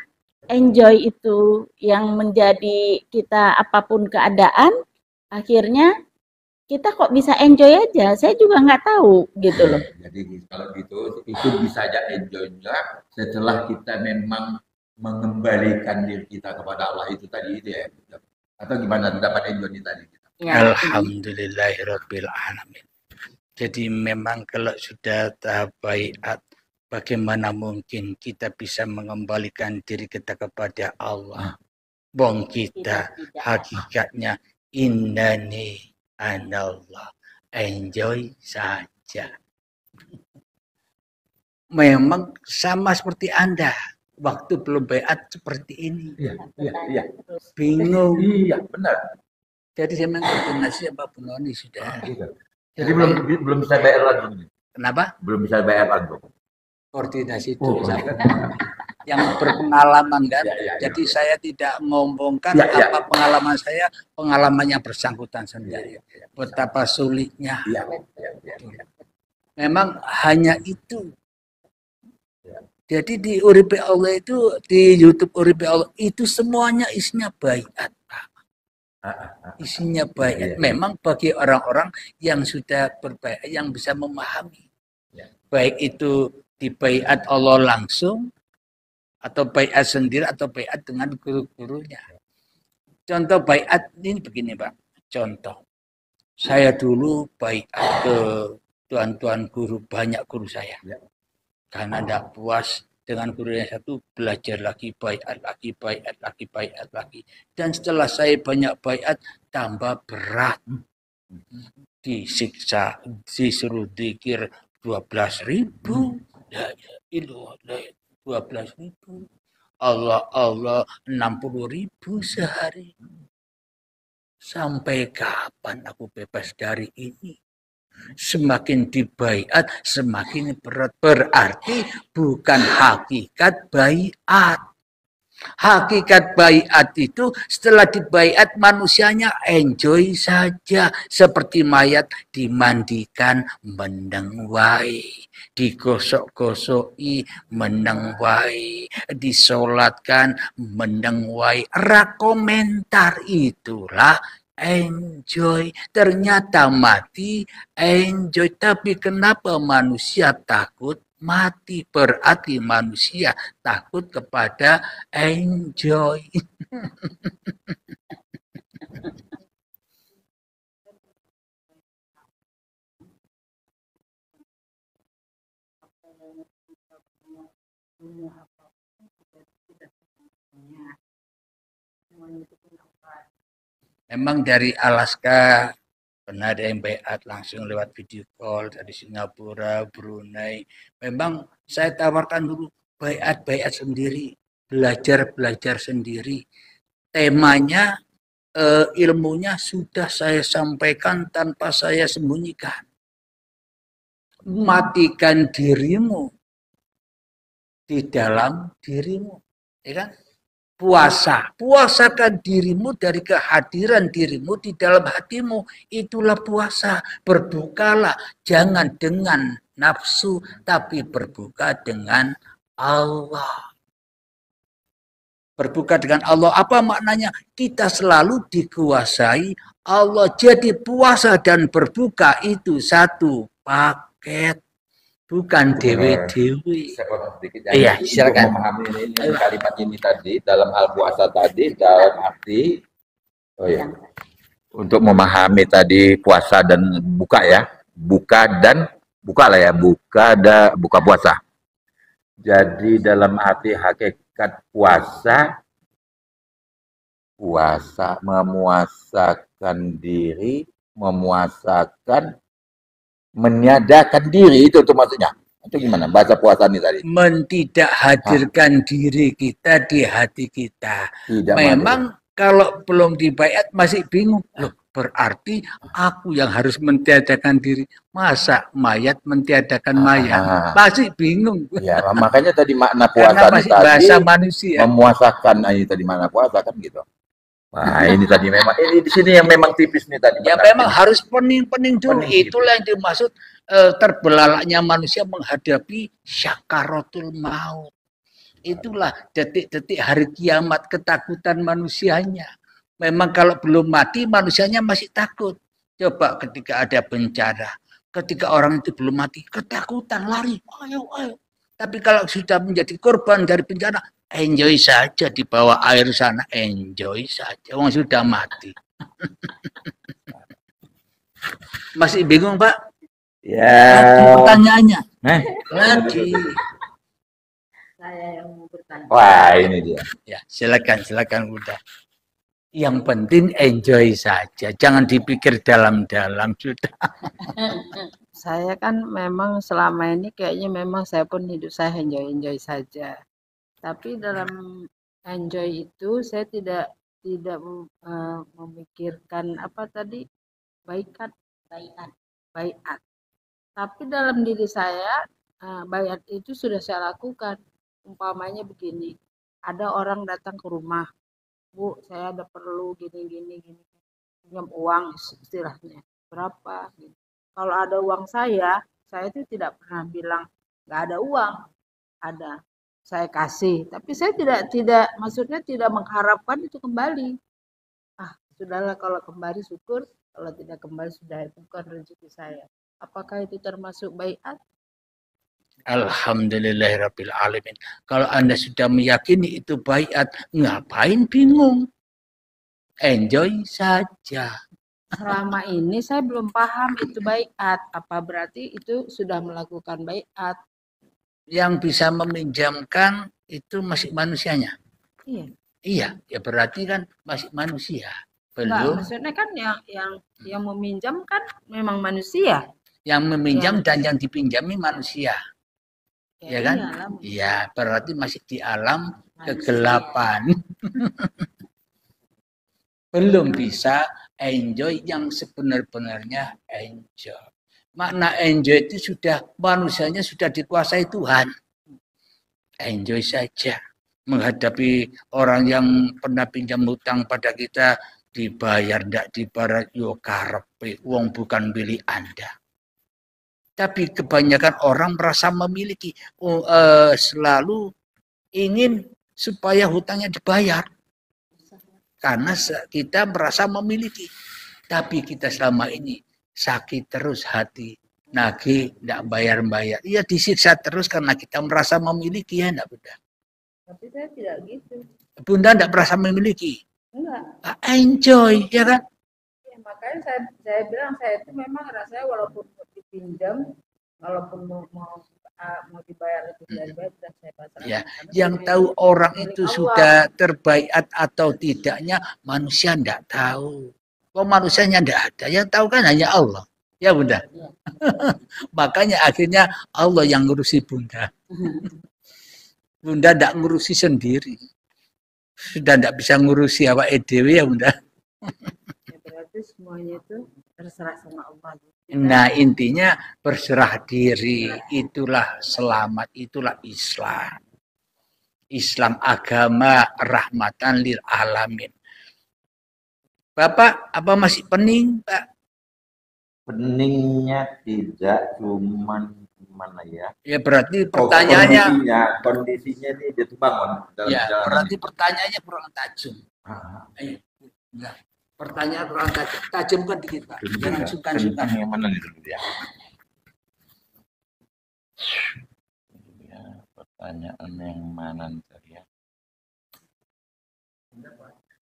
Speaker 2: enjoy itu yang menjadi kita apapun keadaan, akhirnya kita kok bisa enjoy aja, saya juga nggak tahu, gitu loh.
Speaker 1: Jadi kalau gitu, itu bisa aja enjoy-nya setelah kita memang mengembalikan diri kita kepada Allah itu tadi, itu ya. Atau gimana dapat enjoy tadi?
Speaker 2: Ya,
Speaker 3: Alhamdulillahirabbil alamin. Jadi memang kalau sudah tahap baiat, bagaimana mungkin kita bisa mengembalikan diri kita kepada Allah? Bong kita hakikatnya innani anallah, enjoy saja. Memang sama seperti Anda, waktu belum baiat seperti ini.
Speaker 1: Iya.
Speaker 3: Bingung.
Speaker 1: Iya, benar.
Speaker 3: Jadi saya mengkoordinasi sama Bu Noni sudah.
Speaker 1: Jadi belum bisa bayar lagi.
Speaker 3: Kenapa?
Speaker 1: Belum bisa bayar lagi.
Speaker 3: Koordinasi itu yang berpengalaman kan.
Speaker 1: Ya.
Speaker 3: Jadi saya tidak ngomongkan
Speaker 1: Ya.
Speaker 3: apa pengalaman saya, pengalaman yang bersangkutan sendiri. Betapa sulitnya.
Speaker 1: Ya.
Speaker 3: Memang hanya itu. Jadi di Uripe Allah itu, di YouTube Uripe Allah itu semuanya isinya baiat. Isinya baiat. Memang bagi orang-orang yang sudah berbaiat, yang bisa memahami. Baik itu di baiat Allah langsung, atau baiat sendiri, atau baiat dengan guru-gurunya. Contoh baiat ini begini Pak. Contoh, saya dulu baiat ke tuan-tuan guru, banyak guru saya. Karena tidak puas dengan guru yang satu, belajar lagi, baiat lagi. Dan setelah saya banyak baiat, tambah berat. Disiksa, disuruh zikir 12.000. Ya, itu 12.000. Allah 60.000 sehari. Sampai kapan aku bebas dari ini? Semakin dibaiat, semakin berat. Berarti bukan hakikat baiat. Hakikat baiat itu setelah dibaiat manusianya enjoy saja. Seperti mayat dimandikan meneng wae, digosok-gosoki meneng wae, disolatkan meneng wae. Komentar itulah enjoy. Ternyata mati enjoy. Tapi kenapa manusia takut mati? Berarti manusia takut kepada enjoy. Memang dari Alaska pernah ada yang baiat langsung lewat video call dari Singapura, Brunei. Memang saya tawarkan dulu baiat sendiri, belajar sendiri. Temanya ilmunya sudah saya sampaikan tanpa saya sembunyikan. Matikan dirimu di dalam dirimu, ya kan? Puasakan dirimu dari kehadiran dirimu di dalam hatimu. Itulah puasa. Berbukalah, jangan dengan nafsu, tapi berbuka dengan Allah. Berbuka dengan Allah, apa maknanya? Kita selalu dikuasai Allah. Jadi puasa dan berbuka itu satu paket. Bukan dewe-dewe.
Speaker 1: Iya, silakan. Memahami ini kalimat ini tadi dalam hal puasa tadi dalam arti untuk memahami tadi puasa dan buka ya, buka lah ya, buka puasa. Jadi dalam arti hakikat puasa memuasakan diri, meniadakan diri, itu tuh maksudnya. Itu gimana bahasa puasa ini tadi?
Speaker 3: Tidak hadirkan diri kita di hati kita. Memang kalau belum dibaiat masih bingung. Loh, berarti aku yang harus mentiadakan diri. Masa mayat mentiadakan mayat? Masih bingung.
Speaker 1: Ya, makanya tadi makna puasa ini tadi
Speaker 3: bahasa manusia.
Speaker 1: Memuasakan ini tadi makna puasa kan gitu. Wah, ini tadi memang ini di sini yang memang tipis nih tadi.
Speaker 3: Ya memang harus pening dulu. Itulah yang dimaksud terbelalaknya manusia menghadapi syakaratul maut. Itulah detik-detik hari kiamat, ketakutan manusianya. Memang kalau belum mati manusianya masih takut. Coba ketika ada bencana, ketika orang itu belum mati, ketakutan, lari, ayo. Tapi kalau sudah menjadi korban dari bencana, enjoy saja di bawah air sana, enjoy saja. Wong sudah mati. Masih bingung, Pak?
Speaker 1: Ya.
Speaker 3: Pertanyaannya. Lagi.
Speaker 2: Saya yang mau bertanya.
Speaker 1: Wah, ini dia.
Speaker 3: Ya, silakan udah. Yang penting enjoy saja, jangan dipikir dalam-dalam sudah.
Speaker 4: Saya kan memang selama ini kayaknya memang saya pun hidup saya enjoy saja. Tapi dalam enjoy itu saya tidak memikirkan apa tadi baiat. Tapi dalam diri saya baiat itu sudah saya lakukan. Umpamanya begini, ada orang datang ke rumah, Bu, saya ada perlu gini, pinjam uang istilahnya berapa? Gitu. Kalau ada uang saya itu tidak pernah bilang nggak ada uang, ada, saya kasih. Tapi saya tidak maksudnya tidak mengharapkan itu kembali. Sudahlah kalau kembali syukur, kalau tidak kembali sudah bukan rezeki saya. Apakah itu termasuk baiat?
Speaker 3: Alhamdulillahirabbil alamin. Kalau Anda sudah meyakini itu baiat, ngapain bingung? Enjoy saja.
Speaker 4: Selama ini saya belum paham itu baiat. Apa berarti itu sudah melakukan baiat?
Speaker 3: Yang bisa meminjamkan itu masih manusianya. Iya, ya berarti kan masih manusia. Belum.
Speaker 4: Enggak, maksudnya kan yang meminjam kan memang manusia.
Speaker 3: Yang meminjam dan yang dipinjami manusia. Ya kan? Iya, berarti masih di alam kegelapan. Belum bisa enjoy yang sebenar-benarnya enjoy. Makna enjoy itu sudah manusianya sudah dikuasai Tuhan. Enjoy saja. menghadapi orang yang pernah pinjam hutang pada kita, dibayar ndak dibayar yo karepe wong bukan milik Anda. Tapi kebanyakan orang merasa memiliki, selalu ingin supaya hutangnya dibayar karena kita merasa memiliki. Tapi kita selama ini sakit terus hati, nagih ndak bayar-bayar, ya disiksa terus karena kita merasa memiliki, ya ndak Bunda?
Speaker 4: Tapi saya tidak gitu.
Speaker 3: Bunda ndak merasa memiliki.
Speaker 4: Enggak.
Speaker 3: Enjoy, ya kan?
Speaker 4: Ya, makanya saya bilang saya itu memang rasanya walaupun dipinjam, walaupun mau dibayar itu dibayar sudah saya pasrahkan.
Speaker 3: Ya,
Speaker 4: Karena
Speaker 3: yang
Speaker 4: saya
Speaker 3: tahu orang
Speaker 4: milik
Speaker 3: itu
Speaker 4: Allah.
Speaker 3: sudah terbaiat atau tidaknya manusia ndak tahu. Kok manusianya ndak ada? Yang tahu kan hanya Allah. Ya Bunda. Makanya akhirnya Allah yang ngurusi Bunda. Bunda ndak ngurusi sendiri. Sudah ndak bisa ngurusi awak dewe, ya Bunda.
Speaker 4: Ya, berarti semuanya itu terserah sama Allah.
Speaker 3: Nah, intinya berserah diri, itulah selamat, itulah Islam. Islam agama rahmatan lil alamin. Bapak, apa masih pening, Pak?
Speaker 1: Peningnya tidak cuman gimana ya?
Speaker 3: Ya berarti pertanyaannya,
Speaker 1: kondisinya ini dia tuh bangun dalam
Speaker 3: ya
Speaker 1: perjalanan.
Speaker 3: berarti pertanyaannya kurang tajam. Enggak. Pertanyaan kurang tajam. Tajamkan dikit, Pak. Jangan sungkan-sungkan.
Speaker 1: Yang mana nih dulu ya? Ya, pertanyaan yang mana ntar ya?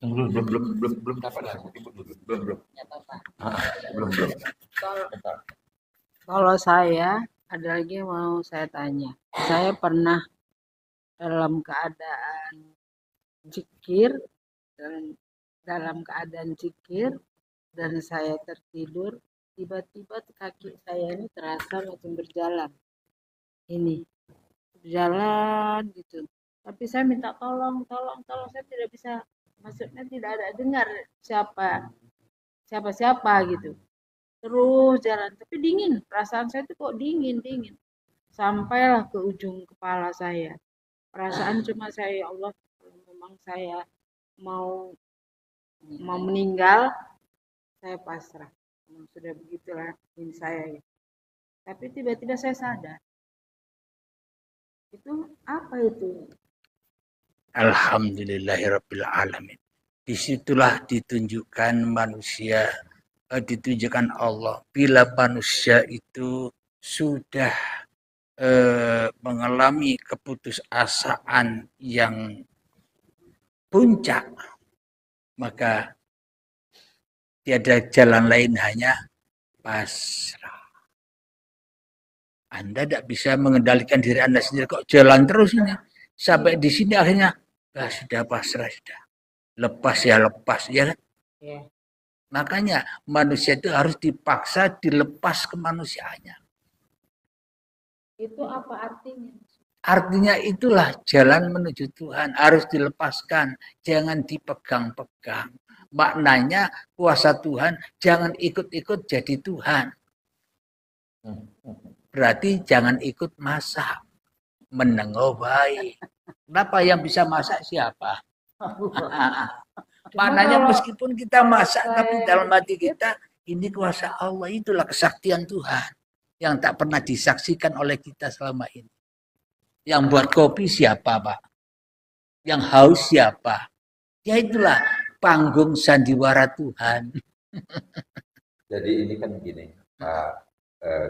Speaker 1: Belum dapat lah. Belum.
Speaker 4: Kalau saya ada lagi yang mau saya tanya. Saya pernah dalam keadaan zikir dan saya tertidur, tiba-tiba kaki saya ini terasa macam berjalan. Ini berjalan gitu. Tapi saya minta tolong, saya tidak bisa. Maksudnya tidak ada dengar siapa gitu. Terus jalan, tapi dingin. Perasaan saya tuh kok dingin. Sampailah ke ujung kepala saya. Perasaan cuma saya, ya Allah, memang saya mau meninggal, saya pasrah. Sudah begitulah ini saya. Tapi tiba-tiba saya sadar. Itu apa itu?
Speaker 3: Alhamdulillahirabbil alamin. Disitulah ditunjukkan manusia, ditunjukkan Allah. Bila manusia itu sudah mengalami keputusasaan yang puncak, maka tiada jalan lain hanya pasrah. Anda tidak bisa mengendalikan diri Anda sendiri, kok jalan terus ini. Sampai di sini akhirnya, sudah pasrah, sudah. Lepas ya, kan?
Speaker 4: Ya.
Speaker 3: Makanya manusia itu harus dipaksa dilepas kemanusiaannya.
Speaker 4: Itu apa artinya?
Speaker 3: Artinya itulah jalan menuju Tuhan, harus dilepaskan, jangan dipegang-pegang. Maknanya kuasa Tuhan, jangan ikut-ikut jadi Tuhan. Berarti jangan ikut masak, menengok baik. Kenapa yang bisa masak siapa? Maknanya meskipun kita masak, tapi dalam hati kita, ini kuasa Allah, itulah kesaktian Tuhan yang tak pernah disaksikan oleh kita selama ini. Yang buat kopi siapa, Pak? Yang haus siapa? Ya itulah panggung sandiwara Tuhan.
Speaker 1: Jadi ini kan gini, Pak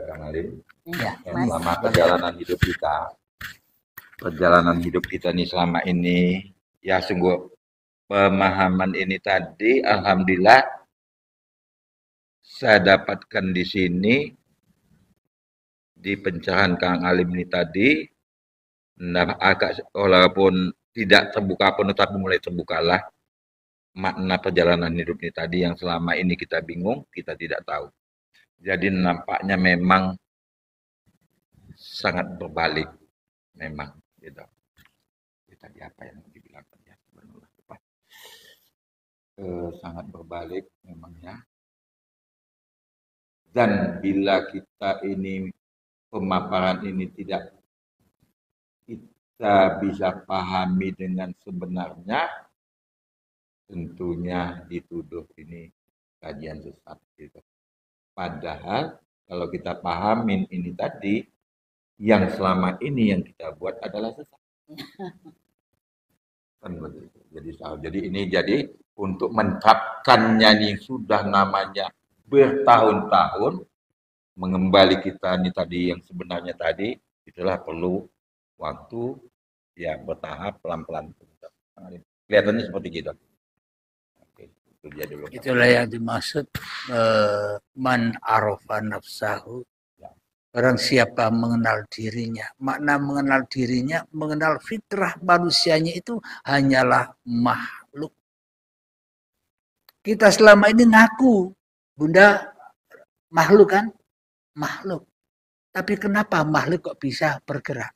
Speaker 1: Kang Alim,
Speaker 3: Ya,
Speaker 1: selama perjalanan hidup kita nih selama ini, ya sungguh pemahaman ini tadi, alhamdulillah saya dapatkan di sini di pencerahan Kang Alim ini tadi. Nah, agak walaupun tidak terbuka pun, tetapi mulai terbukalah makna perjalanan hidup ini tadi yang selama ini kita bingung, kita tidak tahu. Jadi nampaknya memang sangat berbalik, memang gitu. Tadi apa yang dibilang tadi? Sangat berbalik memangnya. Dan bila kita ini pemaparan ini tidak kita bisa pahami dengan sebenarnya, tentunya dituduh ini kajian sesat gitu. Padahal kalau kita pahamin ini tadi, yang selama ini yang kita buat adalah sesat. Kan begitu. Jadi salah. Jadi ini jadi untuk menerapkannya nih sudah namanya bertahun-tahun, mengembali kita ini tadi yang sebenarnya tadi, itulah perlu waktu ya bertahap pelan-pelan. Kelihatannya seperti gitu. Oke, itu dia dulu.
Speaker 3: Itulah yang dimaksud man arafa nafsahu. Barang siapa mengenal dirinya. Makna mengenal dirinya, mengenal fitrah manusianya itu hanyalah makhluk. Kita selama ini ngaku, Bunda, makhluk kan? Makhluk. Tapi kenapa makhluk kok bisa bergerak?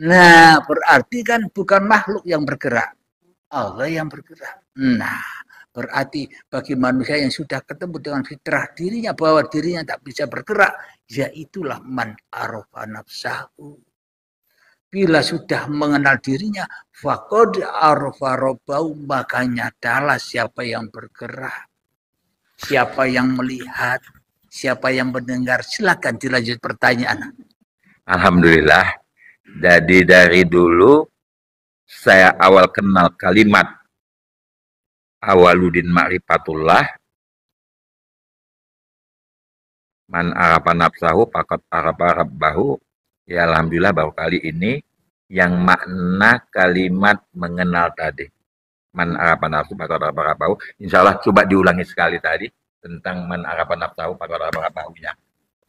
Speaker 3: Nah, berarti kan bukan makhluk yang bergerak. Allah yang bergerak. Nah, berarti bagi manusia yang sudah ketemu dengan fitrah dirinya bahwa dirinya tak bisa bergerak, yaitulah man arafa nafsahu. Bila sudah mengenal dirinya, faqad arafa rabbahu, maka nyatalah siapa yang bergerak, siapa yang melihat, siapa yang mendengar. Silakan dilanjut pertanyaan.
Speaker 1: Alhamdulillah. Jadi dari dulu saya awal kenal kalimat awaludin ma'rifatullah, man arafa nafsahu faqad arafa rabbahu. Ya alhamdulillah baru kali ini yang makna kalimat mengenal tadi. Man arafa nafsahu faqad arafa rabbahu. Insyaallah coba diulangi sekali tadi tentang man arafa nafsahu faqad arafa rabbahu-nya.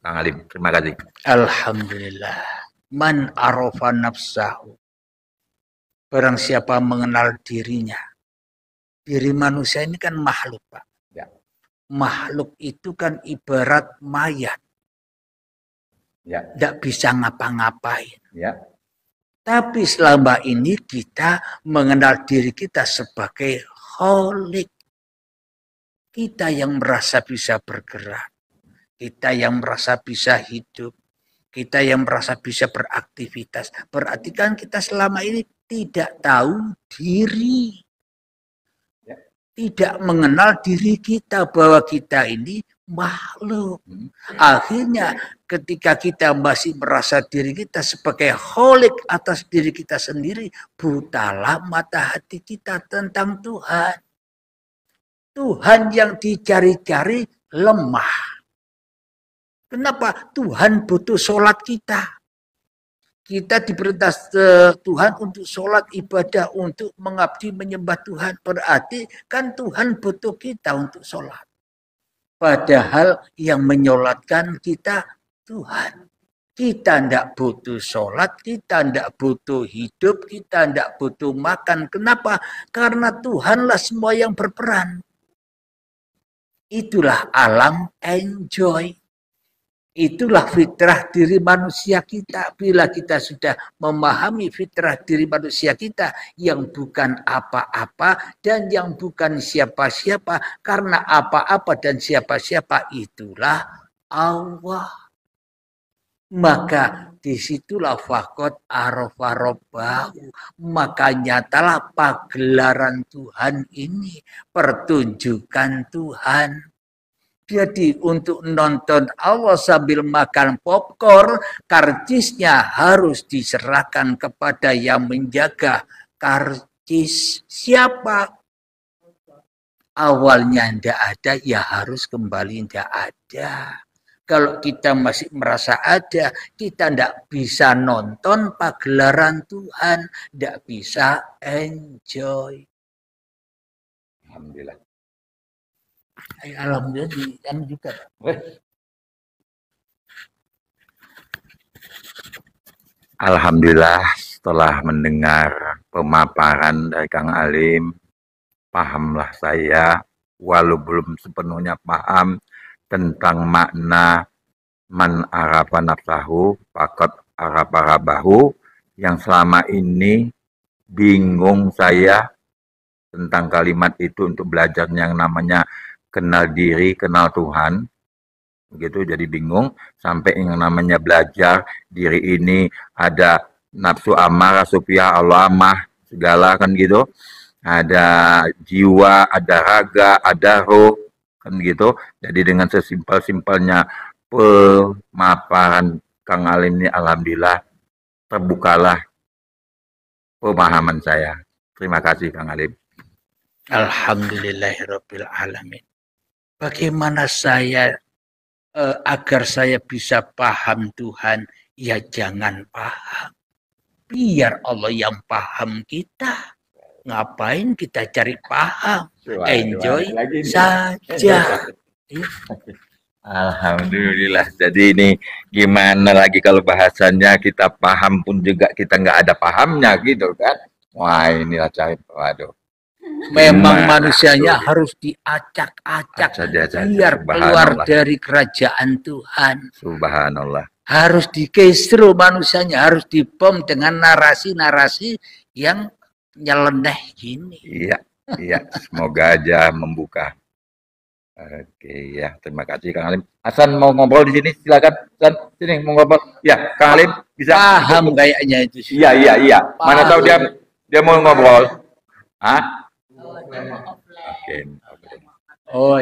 Speaker 1: Kang Alim, terima kasih.
Speaker 3: Alhamdulillah. Man arafa nafsahu. Barang siapa mengenal dirinya. Diri manusia ini kan makhluk, Pak.
Speaker 1: Ya.
Speaker 3: Makhluk itu kan ibarat mayat.
Speaker 1: Ya.
Speaker 3: Tidak bisa ngapa-ngapain.
Speaker 1: Ya.
Speaker 3: Tapi selama ini kita mengenal diri kita sebagai kholik. Kita yang merasa bisa bergerak. Kita yang merasa bisa hidup. Kita yang merasa bisa beraktivitas. Berarti kan kita selama ini tidak tahu diri. Tidak mengenal diri kita bahwa kita ini makhluk. Akhirnya ketika kita masih merasa diri kita sebagai kholik atas diri kita sendiri, butalah mata hati kita tentang Tuhan. Tuhan yang dicari-cari lemah. Kenapa? Tuhan butuh sholat kita. Kita diperintah Tuhan untuk sholat ibadah, untuk mengabdi menyembah Tuhan. Berarti kan Tuhan butuh kita untuk sholat. Padahal yang menyolatkan kita Tuhan. Kita tidak butuh sholat, kita tidak butuh hidup, kita tidak butuh makan. Kenapa? Karena Tuhanlah semua yang berperan. Itulah alam enjoy. Itulah fitrah diri manusia kita. Bila kita sudah memahami fitrah diri manusia kita yang bukan apa-apa dan yang bukan siapa-siapa, karena apa-apa dan siapa-siapa itulah Allah. Maka disitulah faqad arafa rabbahu. Maka nyatalah pagelaran Tuhan ini, pertunjukan Tuhan. Jadi untuk nonton Allah sambil makan popcorn, karcisnya harus diserahkan kepada yang menjaga karcis. Siapa? Awalnya tidak ada, ya harus kembali tidak ada. Kalau kita masih merasa ada, kita tidak bisa nonton pagelaran Tuhan, tidak bisa enjoy.
Speaker 1: Alhamdulillah.
Speaker 3: Alhamdulillah kan juga.
Speaker 1: Alhamdulillah setelah mendengar pemaparan dari Kang Alim, pahamlah saya walau belum sepenuhnya paham tentang makna man arafa nafsahu faqad arafa rabbahu yang selama ini bingung saya tentang kalimat itu untuk belajar yang namanya kenal diri, kenal Tuhan. Begitu jadi bingung sampai yang namanya belajar diri ini ada nafsu amarah, sufiyah, alamah, segala kan gitu. Ada jiwa, ada raga, ada roh kan gitu. Jadi dengan sesimpel-simpelnya pemaparan Kang Alim ini alhamdulillah terbukalah pemahaman saya. Terima kasih Kang Alim.
Speaker 3: Alhamdulillahirabbil alamin. Bagaimana saya agar saya bisa paham Tuhan? Ya jangan paham. Biar Allah yang paham kita. Ngapain kita cari paham? Enjoy saja.
Speaker 1: Alhamdulillah. Jadi ini gimana lagi kalau bahasanya kita paham pun juga kita nggak ada pahamnya gitu kan. Wah inilah cari. Waduh.
Speaker 3: Memang manusianya harus diacak-acak biar keluar dari kerajaan Tuhan.
Speaker 1: Subhanallah.
Speaker 3: Harus dikesro manusianya, harus dibom dengan narasi-narasi yang nyeleneh gini.
Speaker 1: Iya, iya. Semoga aja membuka. Oke, ya. Terima kasih Kang Alim. Hasan mau ngobrol di sini, silakan. Hasan, sini mau ngobrol. Ya, Kang Alim bisa.
Speaker 3: Paham kayaknya itu.
Speaker 1: Iya, iya, iya. Mana tahu dia mau ngobrol. Hah? Oke.
Speaker 3: Oh,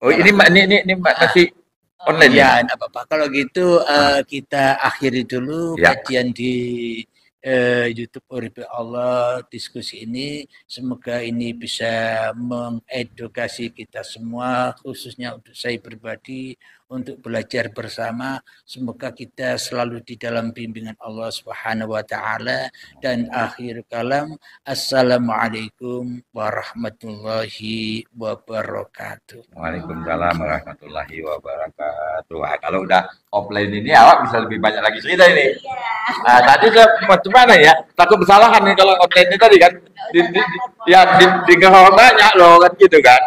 Speaker 1: ini Mbak masih online
Speaker 3: ya? Enggak apa-apa. Kalau gitu kita akhiri dulu kajian di YouTube Uripe Allah diskusi ini. Semoga ini bisa mengedukasi kita semua, khususnya untuk saya pribadi, untuk belajar bersama. Semoga kita selalu di dalam bimbingan Allah Subhanahu wa taala. Dan akhir kalam, assalamualaikum warahmatullahi wabarakatuh.
Speaker 1: Waalaikumsalam warahmatullahi wabarakatuh. Wah, kalau udah offline ini awak bisa lebih banyak lagi cerita ini. Nah, tadi saya gimana ya? Takut kesalahan nih kalau online ini tadi kan. Di banyak loh kan gitu kan.